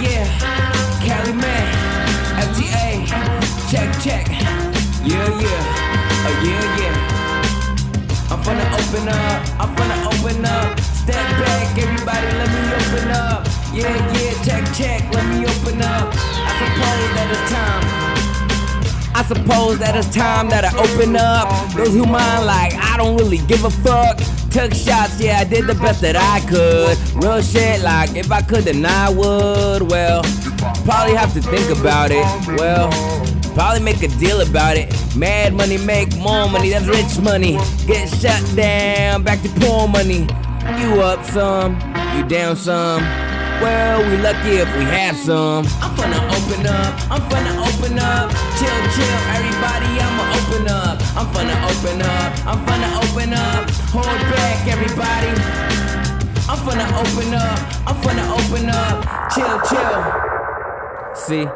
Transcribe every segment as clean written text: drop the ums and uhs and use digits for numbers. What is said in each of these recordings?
Yeah. CaLi man, FTA, check. Yeah. I'm finna open up. Step back, everybody, let me open up. Yeah, check, let me open up. I suppose that it's time that I open up. Those who mind like I don't really give a fuck. Took shots, yeah, I did the best that I could. Real shit, like if I could then I would. Well, probably have to think about it. Well, probably make a deal about it. Mad money make more money, that's rich money. Get shut down, back to poor money. You up some, you down some. Well, we lucky if we have some. I'm finna open up. Chill, everybody, I'ma open up. I'm finna open up. Hold back, everybody. I'm finna open up. Chill. See,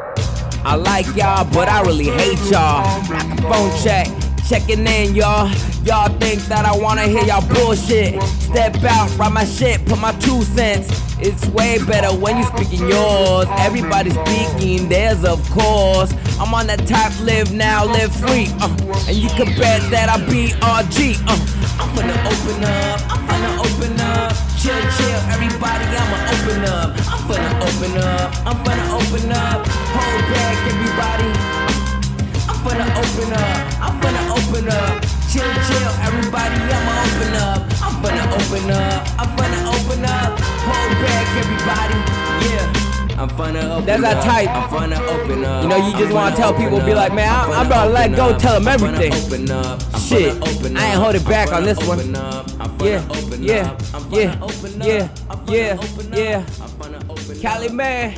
I like y'all, but I really hate y'all. Phone checking in, y'all. Y'all think that I wanna hear y'all bullshit. Step out, write my shit, put my 2 cents. It's way better when you speaking yours. Everybody speaking theirs, of course. I'm on that type, live now, live free. And you can bet that I be RG. I'm finna open up. Chill, everybody, I'ma open up. I'm finna open up. Hold back, everybody. I'm finna open up. Chill, everybody, I'ma open up. I'm finna open up. Hold back, everybody. Yeah, I'm finna open up. That's that type. I'm finna open up. You know, you just wanna tell people, be like, man, I'm about to let go, tell them everything. Shit, I ain't holding back on this one. Yeah. CaLi man.